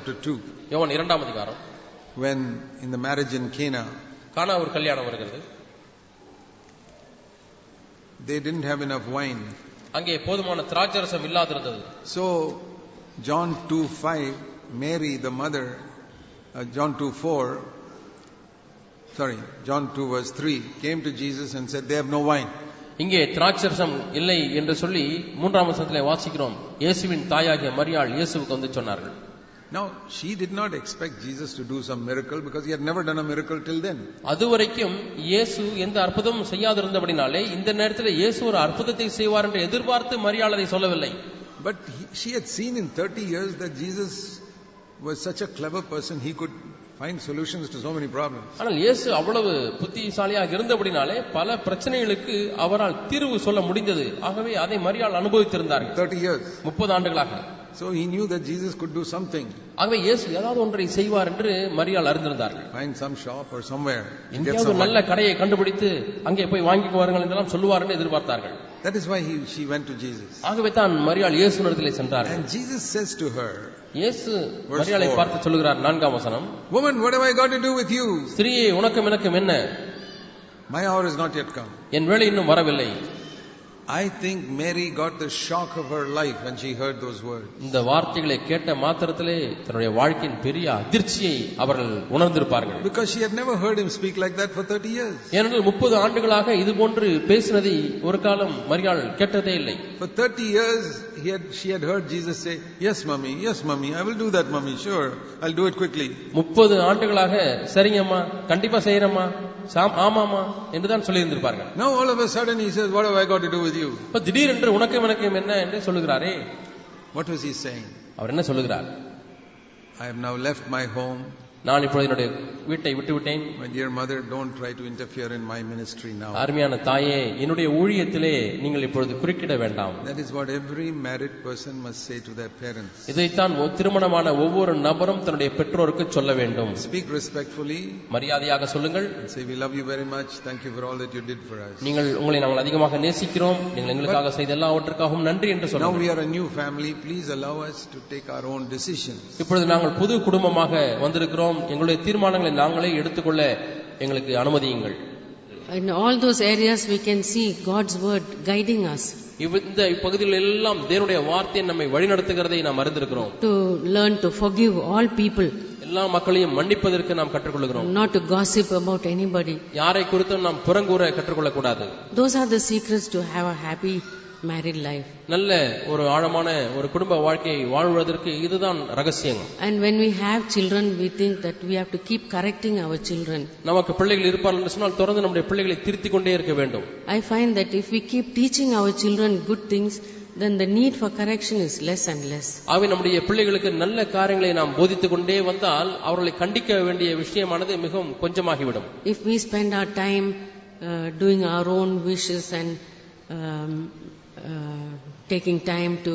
chapter 2. யோவான் 2ஆம் அதிகாரம். When in the marriage in Cana, கானா ஒரு கல்யாணம் வருகிறது. they didn't have enough wine. அங்கே போதுமான திராட்சரசம் இல்லாதிருந்தது. So John 2:5, Mary the mother, John 2 verse 3 came to Jesus and said, they have no wine. இங்கே திராட்சரசம் இல்லை என்று சொல்லி 3ஆம் வசனத்திலே வாசிக்கிறோம். இயேசுவின் தாயாகிய மரியாள் இயேசுவுக்கு வந்து சொன்னார்கள். Now she did not expect Jesus to do some miracle because he had never done a miracle till then. அதுவரைக்கும் இயேசு எந்த அற்புதமும் செய்யாதிருந்தபடினாலே இந்த நேரத்தில் இயேசு ஒரு அற்புதத்தை செய்வார் என்று எதிர்பார்த்து மரியாள் அதை சொல்லவில்லை. But she had seen in 30 years that Jesus was such a clever person, he could find solutions to so many problems. ஆனால் இயேசு அவ்வளவு புத்திசாலியாக இருந்தபடினாலே பல பிரச்சனைகளுக்கு அவரால் தீர்வு சொல்ல முடிந்தது. ஆகவே அதை மரியாள் அனுபவித்திருந்தார்கள் 30 years. 30 ஆண்டுகளாக. So he knew that Jesus could do something. ஆகவே இயேசு ஏதாவது ஒன்றை செய்வார் என்று மரியாள் அறிந்திருந்தார்கள். Find some shop or somewhere. எங்கேயாவது நல்ல கடையை கண்டுபிடித்து அங்கே போய் வாங்கிக்கு வாருங்கள் என்றெல்லாம் சொல்லுவார் என்று எதிர்பார்த்தார்கள். That is why she went to Jesus. ஆகவே தான் மரியாள் இயேசுவினிடத்திலே சென்றார். And Jesus says to her, இயேசு மரியாளை பார்த்து சொல்லுகிறார் 4ஆம் வசனம், woman, what have I got to do with you? ஸ்திரீயே உனக்கும் எனக்கும் என்ன? My hour is not yet come. என் வேளை இன்னும் வரவில்லை. I think Mary got the shock of her life when she heard those words. இந்த வார்த்தைகளை கேட்ட மாத்திரத்திலே தன்னுடைய வாழ்க்கையின் பெரிய அதிர்ச்சியை அவர்கள் உணர்ந்திருப்பார்கள். Because she had never heard him speak like that for 30 years. ஏனென்றால் 30 ஆண்டுகளாக இது போன்று பேசினதை ஒரு காலம் மரியாள் கேட்டதே இல்லை. For 30 years she had heard Jesus say, yes mommy, I will do that mommy, sure, I'll do it quickly. 30 ஆண்டுகளாக சரிங்கம்மா, கண்டிப்பா செய்யறேம்மா, ஆமாமா என்றுதான் சொல்லி இருந்திருப்பார்கள். Now all of a sudden he says, what have I got to do with you? திடீரென்று உனக்கும் எனக்கும் என்ன என்று சொல்லுகிறாரே. What was he saying? அவர் என்ன சொல்லுகிறார்? I have now left my home. நான் இப்பொழுது என்னுடைய வீட்டை விட்டு விட்டேன். My dear mother, don't try to interfere in my ministry now. அருமையான தாயே, என்னுடைய ஊழியத்திலே நீங்கள் இப்பொழுது குறுக்கிட வேண்டாம். That is what every married person must say to their parents. இதைத்தான் திருமணமான ஒவ்வொரு நபரும் தன்னுடைய பெற்றோருக்கு சொல்ல வேண்டும். Speak respectfully. மரியாதையாக சொல்லுங்கள். Say, we love you very much. Thank you for all that you did for us. உங்களை நாங்கள் அதிகமாக நேசிக்கிறோம். நீங்கள் எங்களுக்காக செய்த எல்லாவற்றுக்காகவும் நன்றி என்று சொல்லுங்கள். Now we are a new family. Please allow us to take our own decisions. இப்பொழுது நாங்கள் புது குடும்பமாக வந்திருக்கிறோம். எங்களுடைய தீர்மானங்களை நாங்களே எடுத்துக்கொள்ள எங்களுக்கு அனுமதியுங்கள். In all those areas we can see God's word guiding us. இந்த பகுதியில் எல்லாம் தேவனுடைய வார்த்தை நம்மை வழிநடத்துகிறதை நாம் அறிந்திருக்கிறோம். To learn to forgive all people. எல்லா மக்களையும் மன்னிப்பதற்கு நாம் கற்றுக்கொள்கிறோம். Not to gossip about anybody. யாரை குறித்தும் நாம் புறங்கூற கற்றுக்கொள்ள கூடாது. Those are the secrets to have a happy married life. நல்ல ஒரு ஆழமான ஒரு குடும்ப வாழ்க்கையை வாழ்வதற்கு இதுதான் ரகசியம். And when we have children, we think that we have to keep correcting our children. நமக்கு பிள்ளைகள் இருப்பார்கள் என்று சொன்னால் தொடர்ந்து நம்முடைய பிள்ளைகளை திருத்திக் கொண்டே இருக்க வேண்டும். I find that if we keep teaching our children good things, then the need for correction is less and less. ஆகவே நம்முடைய பிள்ளைகளுக்கு நல்ல காரியங்களை நாம் போதித்துக் கொண்டே வந்தால் அவர்களை கண்டிக்க வேண்டிய விஷயமானது மிகவும் கொஞ்சமாகிவிடும். If we spend our time doing our own wishes and taking time to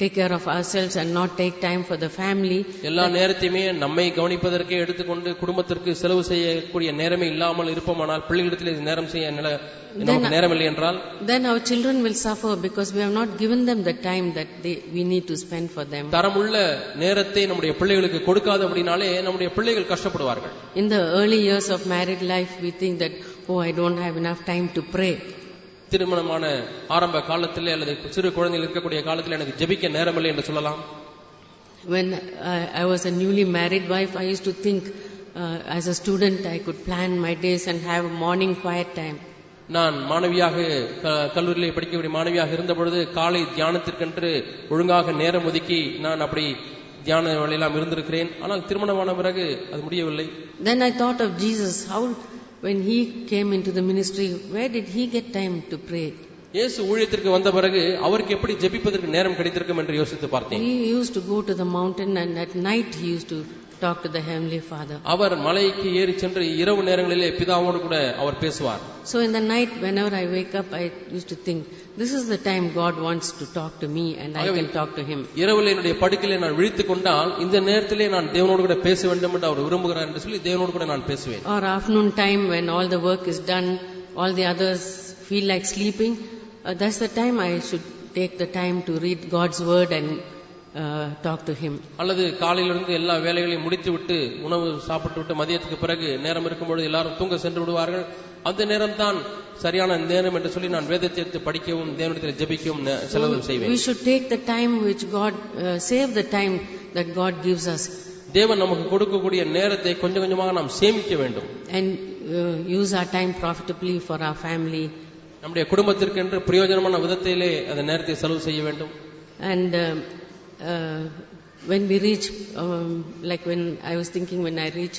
take care of ourselves and not take time for the family, எல்லா நேரத்தையுமே நம்மை கவனிப்பதற்கே எடுத்துக்கொண்டு குடும்பத்திற்கு செலவு செய்யக்கூடிய நேரமே இல்லாமல் இருப்போமானால் பிள்ளைகளிடத்தில் நேரம் செய்ய நமக்கு நேரம் இல்லை என்றால் then our children will suffer because we have not given them the time that we need to spend for them. தரமுள்ள நேரத்தை நம்முடைய பிள்ளைகளுக்கு கொடுக்காதபடினாலே நம்முடைய பிள்ளைகள் கஷ்டப்படுவார்கள். In the early years of married life we think that, oh, I don't have enough time to pray. திருமணமான ஆரம்ப காலத்திலே அல்லது சிறு குழந்தைகள் இருக்கக்கூடிய காலத்தில் எனக்கு ஜெபிக்க நேரமில்லை என்று சொல்லலாம். When I was a newly married wife, I used to think as a student I could plan my days and have morning quiet time. நான் மாணவியாக கல்லூரியிலே படிக்கக்கூடிய மாணவியாக இருந்த பொழுது காலை தியானத்திற்கென்று ஒழுங்காக நேரம் ஒதுக்கி நான் அப்படி தியான வேளையெல்லாம் இருந்திருக்கிறேன். ஆனால் திருமணமான பிறகு அது முடியவில்லை. Then I thought of Jesus. How when he came into the ministry, where did he get time to pray? இயேசு ஊழியத்திற்கு வந்த பிறகு அவருக்கு எப்படி ஜெபிப்பதற்கு நேரம் கிடைத்திருக்கும் என்று யோசித்து பார்த்தேன். He used to go to the mountain and at night he used to talk to the heavenly Father. அவர் மலைக்கு ஏறி சென்று இரவு நேரங்களிலே பிதாவோடு கூட அவர் பேசுவார். So in the night whenever I wake up I used to think, this is the time God wants to talk to me and I can talk to him. இரவில் என்னுடைய படுக்கையிலே நான் விழித்துக் கொண்டால் இந்த நேரத்திலே நான் தேவனோடு கூட பேச வேண்டும் என்று அவர் விரும்புகிறார் என்று சொல்லி தேவனோடு கூட நான் பேசுவேன். Or afternoon time when all the work is done, all the others feel like sleeping, that's the time I should take the time to read God's word and talk to him. அல்லது காலையிலிருந்து எல்லா வேலைகளையும் முடித்து விட்டு உணவு சாப்பிட்டு விட்டு மதியத்துக்கு பிறகு நேரம் இருக்கும்பொழுது எல்லாரும் தூங்க சென்று விடுவார்கள். அந்த நேரம் தான் சரியான நேரம் என்று சொல்லி நான் வேதத்தை எடுத்து படிக்கவும் தேவனிடத்தில் ஜெபிக்கவும் செலவு செய்வேன். We should take the time which God save the time that God gives us. தேவன் நமக்கு கொடுக்கக்கூடிய நேரத்தை கொஞ்சம் கொஞ்சமாக நாம் சேமிக்க வேண்டும். And use our time profitably for our family. நம்முடைய குடும்பத்திற்கு என்று பிரயோஜனமான விதத்திலே அந்த நேரத்தை செலவு செய்ய வேண்டும். And when we reach, like when I was thinking when I reach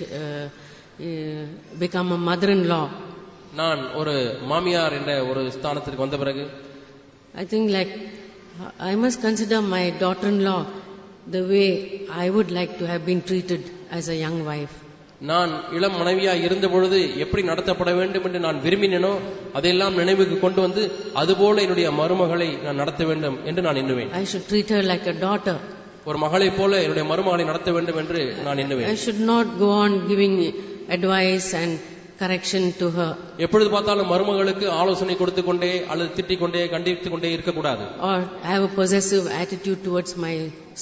become a mother-in-law, நான் ஒரு மாமியார் என்ற ஒரு ஸ்தானத்திற்கு வந்த பிறகு I think like I must consider my daughter-in-law the way I would like to have been treated as a young wife. நான் இளம் மனைவியா இருந்த பொழுது எப்படி நடத்தப்பட வேண்டும் என்று நான் விரும்பினேனோ அதையெல்லாம் நினைவுக்கு கொண்டு வந்து அதுபோல என்னுடைய மருமகளை நான் நடத்த வேண்டும் என்று நான் எண்ணுவேன். I should treat her like a daughter. ஒரு மகளை போல என்னுடைய மருமகளை நடத்த வேண்டும் என்று நான் எண்ணுவேன். I should not go on giving advice and correction to her. எப்பொழுது பார்த்தாலும் மருமகளுக்கு ஆலோசனை கொடுத்து கொண்டே அல்லது திட்டிக் கொண்டே கண்டித்துக் கொண்டே இருக்கக்கூடாது. Or have a possessive attitude towards my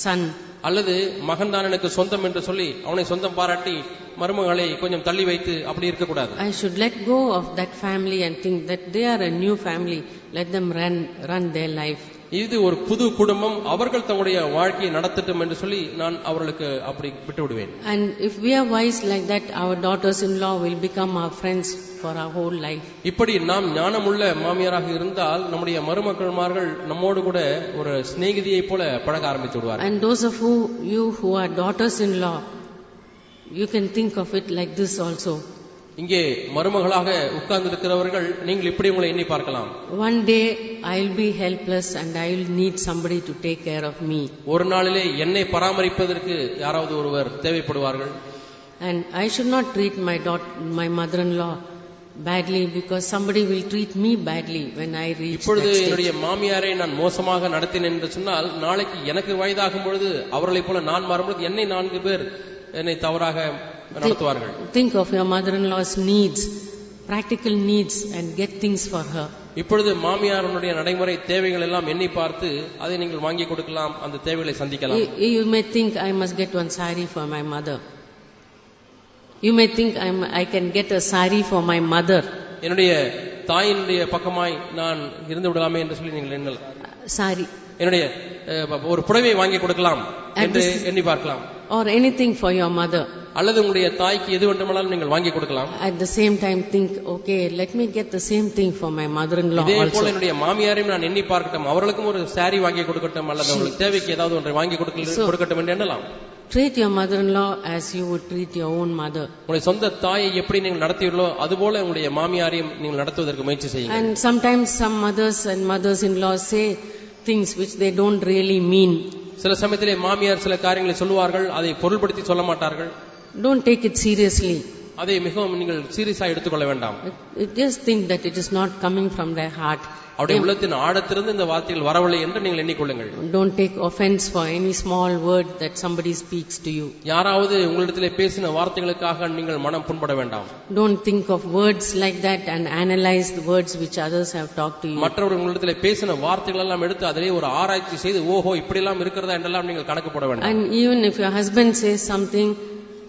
son. அல்லது மகன் தான் எனக்கு சொந்தம் என்று சொல்லி அவனை சொந்தம் பாராட்டி மருமகளை கொஞ்சம் தள்ளி வைத்து அப்படி இருக்கக்கூடாது. I should let go of that family and think that they are a new family. Let them run their life. இது ஒரு புது குடும்பம், அவர்கள் தங்களுடைய வாழ்க்கையை நடத்தட்டும் என்று சொல்லி நான் அவர்களுக்கு அப்படி விட்டு விடுவேன். And if we are wise like that, our daughters-in-law will become our friends for our whole life. இப்படி நாம் ஞானமுள்ள மாமியாராக இருந்தால் நம்முடைய மருமக்கள்மார்கள் நம்மோடு கூட ஒரு சிநேகிதியை போல பழக ஆரம்பித்து விடுவார்கள். And those of you who are daughters-in-law, you can think of it like this also. இங்கே மருமகளாக உட்கார்ந்து இருக்கிறவர்கள் நீங்கள் இப்படி உங்களை எண்ணி பார்க்கலாம். One day I'll be helpless and I'll need somebody to take care of me. ஒரு நாளிலே என்னை பராமரிப்பதற்கு யாராவது ஒருவர் தேவைப்படுவார்கள். And I should not treat my mother-in-law badly because somebody will treat me badly when I reach இப்பொழுது that stage. என்னுடைய மாமியாரை நான் மோசமாக நடத்தினேன் என்று சொன்னால் நாளைக்கு எனக்கு வயதாகும் பொழுது அவர்களைப் போல நான் மாறும்பொழுது என்னை 4 பேர் என்னை தவறாக நடத்துவார்கள். Think of your mother-in-law's needs, practical needs, and get things for her. இப்பொழுது மாமியாருடைய நடைமுறை தேவைகள் எல்லாம் எண்ணி பார்த்து அதை நீங்கள் வாங்கி கொடுக்கலாம், அந்த தேவைகளை சந்திக்கலாம். You may think I must get one sari for my mother. You may think I can get a sari for my mother. என்னுடைய தாயினுடைய பக்கமாய் நான் இருந்து விடலாமே என்று சொல்லி நீங்கள் எண்ணலாம். Sari. என்னுடைய ஒரு புடவை வாங்கி கொடுக்கலாம் என்று எண்ணி பார்க்கலாம். Or anything for your mother. அல்லது உங்களுடைய தாய்க்கு எது வேண்டுமானாலும் நீங்கள் வாங்கி கொடுக்கலாம். At the same time think, okay, let me get the same thing for my mother-in-law also. இதே போல என்னுடைய மாமியாரையும் நான் எண்ணி பார்க்கட்டும், அவர்களுக்கும் ஒரு சாரி வாங்கி கொடுக்கட்டும் அல்லது அவங்களுக்கு தேவைக்கு ஏதாவது ஒன்றை வாங்கி கொடுக்கட்டும் என்று எண்ணலாம். Treat your mother-in-law as you would treat your own mother. உங்களுடைய சொந்த தாயை எப்படி நீங்கள் நடத்துவீர்களோ அதுபோல உங்களுடைய மாமியாரையும் நீங்கள் நடத்துவதற்கு முயற்சி செய்யுங்கள். And sometimes some mothers and mothers-in-law say things which they don't really mean. சில சமயத்திலே மாமியார் சில காரியங்களை சொல்லுவார்கள், அதை பொருள்படுத்தி சொல்ல மாட்டார்கள். Don't take it seriously. அதை மிகவும் நீங்கள் சீரியஸா எடுத்துக்கொள்ள வேண்டாம். Just think that it is not coming from their heart. அவருடைய உள்ளத்தின் ஆழத்திலிருந்து இந்த வார்த்தைகள் வரவில்லை என்று நீங்கள் எண்ணிக்கொள்ளுங்கள். Don't take offense for any small word that somebody speaks to you. யாராவது உங்களிடத்திலே பேசின வார்த்தைகளுக்காக நீங்கள் மனம் புண்பட வேண்டாம். Don't think of words like that and analyze the words which others have talked to you. மற்றவர்கள் உங்களிடத்திலே பேசின வார்த்தைகள் எல்லாம் எடுத்து அதிலே ஒரு ஆராய்ச்சி செய்து ஓஹோ இப்படி எல்லாம் இருக்கிறதா என்றெல்லாம் நீங்கள் கணக்கு போட வேண்டாம். And even if your husband says something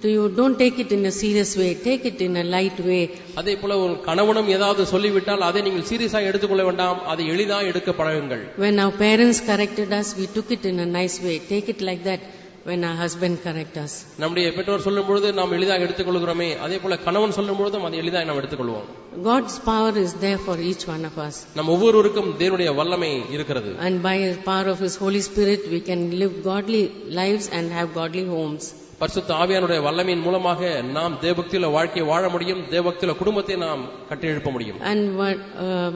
to you, don't take it in a serious way, take it in a light way. அதே போல ஒரு கணவனும் ஏதாவது சொல்லிவிட்டால் அதை நீங்கள் சீரியஸா எடுத்துக்கொள்ள வேண்டாம், அதை எளிதா எடுக்க பழகுங்கள். When our parents corrected us, we took it in a nice way. Take it like that when our husband correct us. நம்முடைய பெற்றோர் சொல்லும் பொழுது நாம் எளிதாக எடுத்துக்கொள்கிறோமே, அதே போல கணவன் சொல்லும் பொழுதும் அதை எளிதாக நாம் எடுத்துக்கொள்வோம். God's power is there for each one of us. நம் ஒவ்வொருவருக்கும் தேவனுடைய வல்லமை இருக்கிறது. And by the power of His Holy Spirit, we can live godly lives and have godly homes. பரிசுத்த ஆவியானுடைய வல்லமையின் மூலமாக நாம் தேவபக்தியுள்ள வாழ்க்கையை வாழ முடியும், தேவபக்தியுள்ள குடும்பத்தை நாம் கட்டியெழுப்ப முடியும். And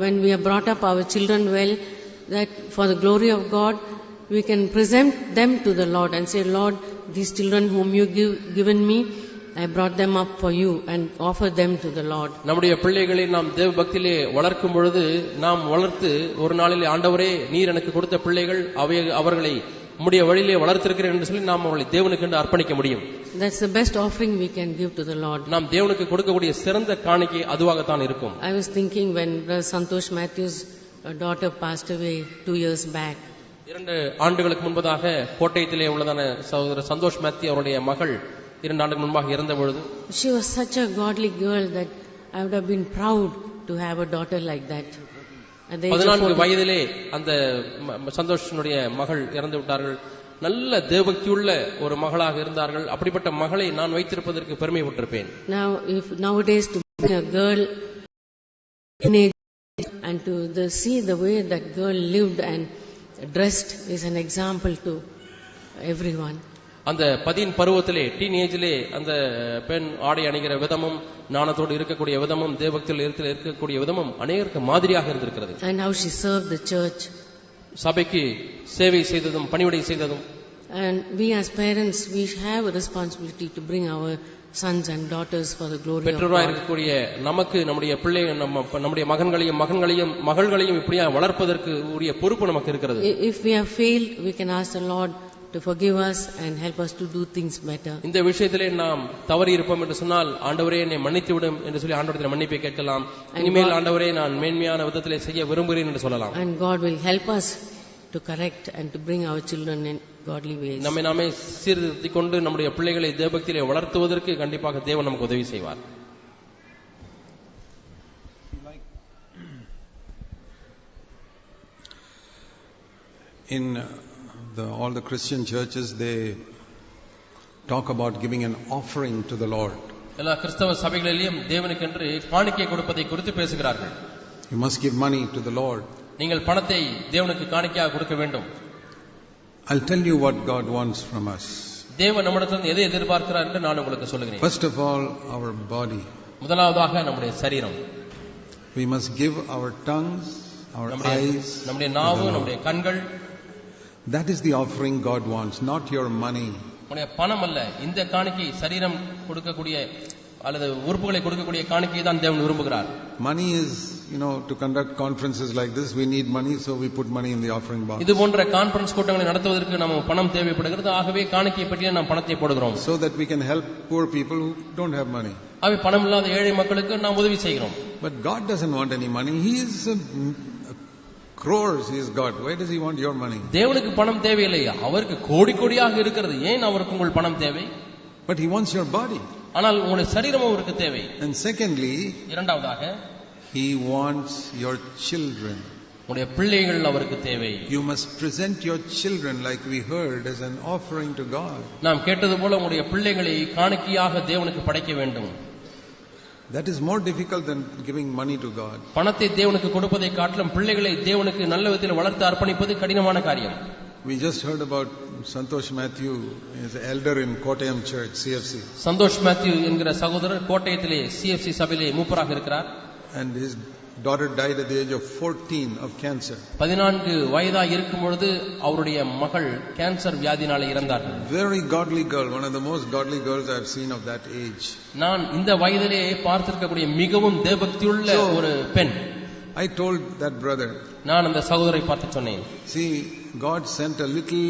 when we have brought up our children well, that for the glory of God, we can present them to the Lord and say, Lord, these children whom you given me, I brought them up for you, and offer them to the Lord. நம்முடைய பிள்ளைகளை நாம் தேவபக்தியிலே வளர்க்கும் பொழுது நாம் வளர்த்து ஒரு நாளிலே ஆண்டவரே நீர் எனக்கு கொடுத்த பிள்ளைகள் அவர்களை உம்முடைய வழியிலே வளர்த்திருக்கிறேன் என்று சொல்லி நாம் அவர்களை தேவனுக்கு என்று அர்ப்பணிக்க முடியும். That's the best offering we can give to the Lord. நாம் தேவனுக்கு கொடுக்கக்கூடிய சிறந்த காணிக்கை அதுவாகத்தான் இருக்கும். I was thinking when Santosh Matthew's daughter passed away 2 years back. 2 ஆண்டுகளுக்கு முன்பதாக கோட்டயத்திலே உள்ளதான சகோதரர் சந்தோஷ் மேத்யூ அவருடைய மகள் 2 ஆண்டுகள் முன்பாக இறந்த பொழுது, she was such a godly girl that I would have been proud to have a daughter like that. 14 வயதிலே அந்த சந்தோஷனுடைய மகள் இறந்து விட்டார்கள். நல்ல தேவபக்தியுள்ள ஒரு மகளாக இருந்தார்கள். அப்படிப்பட்ட மகளை நான் வைத்திருப்பதற்கு பெருமைப்பட்டிருப்பேன். Now if nowadays to bring a girl and to see the way that girl lived and dressed is an example to everyone. அந்த 10 பருவத்திலே டீனேஜிலே அந்த பெண் ஆடை அணிகிற விதமும், ஞானத்தோடு இருக்கக்கூடிய விதமும், தேவபக்தியில் இருக்கக்கூடிய விதமும் அநேகருக்கு மாதிரியாக இருந்திருக்கிறது. And how she served the church. சபைக்கு சேவை செய்ததும் பணிவிடை செய்ததும். And we as parents, we have a responsibility to bring our sons and daughters for the glory of God. பெற்றோராக இருக்கக்கூடிய நமக்கு நம்முடைய பிள்ளைகள், நம்முடைய மகள்களையும் இப்படியா வளர்ப்பதற்கு உரிய பொறுப்பு நமக்கு இருக்கிறது. If we have failed, we can ask the Lord to forgive us and help us to do things better. இந்த விஷயத்திலே நாம் தவறி இருப்போம் என்று சொன்னால், ஆண்டவரே என்னை மன்னித்து விடும் என்று சொல்லி ஆண்டவரிடத்தில் மன்னிப்பை கேட்கலாம். இனிமேல் ஆண்டவரே நான் மேன்மையான விதத்திலே செய்ய விரும்புகிறேன் என்று சொல்லலாம். And God will help us to correct and to bring our children in godly ways. நம்மை நாமே சீர்திருத்திக் கொண்டு நம்முடைய பிள்ளைகளை தேவபக்தியிலே வளர்த்துவதற்கு கண்டிப்பாக தேவன் நமக்கு உதவி செய்வார். In all the Christian churches, they talk about giving an offering to the Lord. எல்லா கிறிஸ்தவ சபைகளிலும் தேவனுக்கென்று காணிக்கை கொடுப்பதை குறித்து பேசுகிறார்கள். You must give money to the Lord. நீங்கள் பணத்தை தேவனுக்கு காணிக்கையாக கொடுக்க வேண்டும். I'll tell you what God wants from us. தேவன் நம்மிடத்திலிருந்து எதை எதிர்பார்க்கிறார் என்று நான் உங்களுக்கு சொல்லுகிறேன். First of all, our body. முதலாவதாக நம்முடைய சரீரம். We must give our tongues, our eyes, நம்முடைய நாவு, நம்முடைய கண்கள். That is the offering God wants, not your money. உங்களுடைய பணம் அல்ல, இந்த காணிக்கை சரீரம் கொடுக்கக்கூடிய அல்லது உறுப்புகளை கொடுக்கக்கூடிய காணிக்கை தான் தேவன் விரும்புகிறார். Money is, to conduct conferences like this, we need money, so we put money in the offering box. இது போன்ற கான்ஃபரன்ஸ் கூட்டங்களை நடத்துவதற்கு நமக்கு பணம் தேவைப்படுகிறது. ஆகவே காணிக்கை பெட்டியில் நாம் பணத்தை போடுகிறோம். So that we can help poor people who don't have money. ஆகவே பணம் இல்லாத ஏழை மக்களுக்கு நாம் உதவி செய்கிறோம். But God doesn't want any money. He is crores, he is God. Why does he want your money? தேவனுக்கு பணம் தேவையில்லை, அவருக்கு கோடி கோடியாக இருக்கிறது. ஏன் அவருக்கு உங்கள் பணம் தேவை? But he wants your body. ஆனால் உங்களுடைய சரீரமும் அவருக்கு தேவை. And secondly, இரண்டாவதாக, he wants your children. உங்களுடைய பிள்ளைகள் அவருக்கு தேவை. You must present your children, like we heard, as an offering to God. நாம் கேட்டது போல உங்களுடைய பிள்ளைகளை காணிக்கையாக தேவனுக்கு படைக்க வேண்டும். That is more difficult than giving money to God. பணத்தை தேவனுக்கு கொடுப்பதை காட்டிலும் பிள்ளைகளை தேவனுக்கு நல்ல விதத்தில் வளர்த்து அர்ப்பணிப்பது கடினமான காரியம். We just heard about Santosh Matthew, he is an elder in Kottayam Church, CFC. Santhosh Mathew என்கிற சகோதரர் கோட்டயத்திலே CFC சபையிலே மூப்பராக இருக்கிறார். And his daughter died at the age of 14 of cancer. 14 வயதாக இருக்கும் பொழுது அவருடைய மகள் cancer வியாதினாலே இறந்தார்கள். Very godly girl, one of the most godly girls I have seen of that age. நான் இந்த வயதிலே பார்த்திருக்கக்கூடிய மிகவும் தேவபக்தியுள்ள ஒரு பெண். I told that brother, நான் அந்த சகோதரை பார்த்து சொன்னேன், see, God sent a little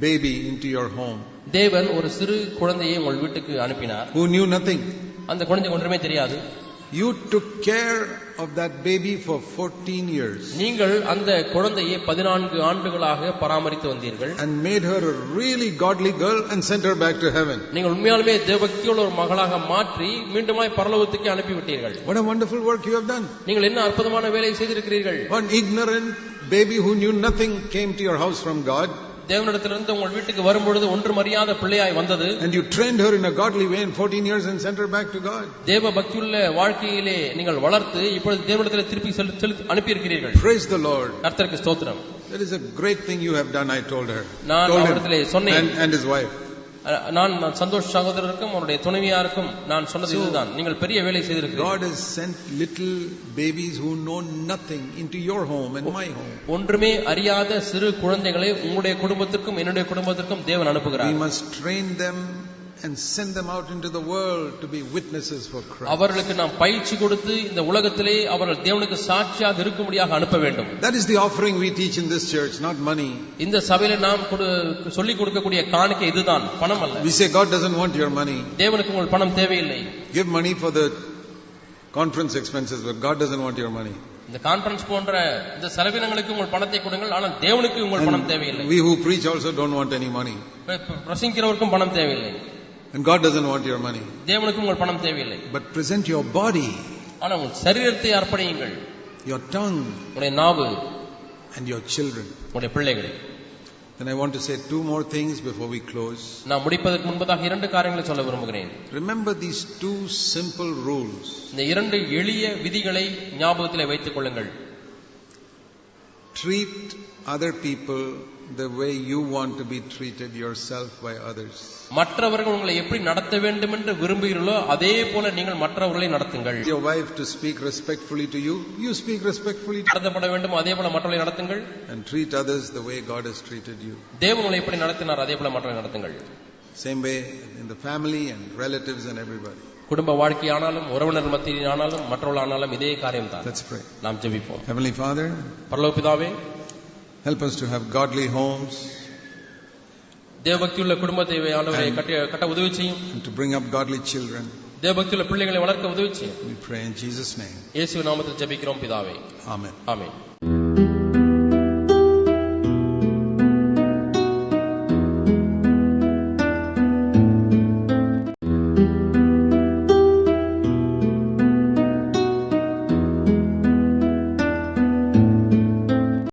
baby into your home. தேவன் ஒரு சிறு குழந்தையை உங்கள் வீட்டுக்கு அனுப்பினார். Who knew nothing. அந்த குழந்தை ஒன்றுமே தெரியாது. You took care of that baby for 14 years. நீங்கள் அந்த குழந்தையை 14 ஆண்டுகளாக பராமரித்து வந்தீர்கள். And made her a really godly girl and sent her back to heaven. நீங்கள் உண்மையாலுமே தேவபக்தியுள்ள ஒரு மகளாக மாற்றி மீண்டுமாய் பரலோகத்துக்கு அனுப்பிவிட்டீர்கள். What a wonderful work you have done. நீங்கள் என்ன அற்புதமான வேலையை செய்திருக்கிறீர்கள். One ignorant baby who knew nothing came to your house from God. தேவனிடத்திலிருந்து உங்கள் வீட்டுக்கு வரும்பொழுது ஒன்றும் அறியாத பிள்ளையாய் வந்தது. And you trained her in a godly way in 14 years and sent her back to God. தேவ பக்தியுள்ள வாழ்க்கையிலே நீங்கள் வளர்த்து இப்பொழுது தேவனிடத்தில் திருப்பி அனுப்பி இருக்கிறீர்கள். Praise the Lord. கர்த்தருக்கு ஸ்தோத்திரம். That is a great thing you have done, I told her. நான் அவரிடத்திலே சொன்னேன். And his wife. நான் சந்தோஷ் சகோதரருக்கும் அவருடைய துணைவியாருக்கும் நான் சொன்னது இதுதான், நீங்கள் பெரிய வேலை செய்திருக்கிறீர்கள். God has sent little babies who know nothing into your home and my home. ஒன்றுமே அறியாத சிறு குழந்தைகளை உங்களுடைய குடும்பத்திற்கும் என்னுடைய குடும்பத்திற்கும் தேவன் அனுப்புகிறார். We must train them and send them out into the world to be witnesses for Christ. அவர்களுக்கு நாம் பயிற்சி கொடுத்து இந்த உலகத்திலே அவர்கள் தேவனுக்கு சாட்சியாக இருக்கும்படியாக அனுப்ப வேண்டும். That is the offering we teach in this church, not money. இந்த சபையிலே நாம் சொல்லிக் கொடுக்கக்கூடிய காணிக்கை இதுதான், பணம் அல்ல. We say God doesn't want your money. தேவனுக்கு உங்கள் பணம் தேவையில்லை. Give money for the conference expenses, but God doesn't want your money. இந்த கான்ஃபரன்ஸ் போன்ற இந்த செலவினங்களுக்கு உங்கள் பணத்தை கொடுங்கள், ஆனால் தேவனுக்கு உங்கள் பணம் தேவையில்லை. We who preach also don't want any money. பிரசங்கிக்கிறவருக்கும் பணம் தேவையில்லை. And God doesn't want your money. தேவனுக்கு உங்கள் பணம் தேவையில்லை. But present your body, ஆனால் உங்கள் சரீரத்தை அர்ப்பணியுங்கள், your tongue, உங்களுடைய நாவு, and your children. உங்களுடைய பிள்ளைகள். Then I want to say two more things before we close. நான் முடிப்பதற்கு முன்பதாக இரண்டு காரியங்களை சொல்ல விரும்புகிறேன். Remember these two simple rules. இந்த இரண்டு எளிய விதிகளை ஞாபகத்தில் வைத்துக் கொள்ளுங்கள். Treat other people the way you want to be treated yourself by others. மற்றவர்கள் உங்களை எப்படி நடத்த வேண்டும் என்று விரும்புகிறீர்களோ அதே போல நீங்கள் மற்றவர்களை நடத்துங்கள். Your wife to speak respectfully to you, you speak respectfully to நடத்தப்பட வேண்டும் அதே போல மற்றவர்களை நடத்துங்கள். And treat others the way God has treated you. தேவன் உங்களை எப்படி நடத்தினார் அதே போல மற்றவர்களை நடத்துங்கள். Same way in the family and relatives and everybody. குடும்ப வாழ்க்கையானாலும் உறவினர் மத்தியில் ஆனாலும் மற்றவர்கள் ஆனாலும் இதே காரியம் தான். Let's pray. நாம் ஜெபிப்போம். Heavenly Father, பரலோக பிதாவே, help us to have godly homes, தேவபக்தியுள்ள குடும்பத்தை ஆண்டவரே கட்ட உதவி செய்யும். and to bring up godly children. தேவபக்தியுள்ள பிள்ளைகளை வளர்க்க உதவி செய்யும். We pray in Jesus' name. இயேசுவின் நாமத்தில் ஜெபிக்கிறோம் பிதாவே. Amen. ஆமென்.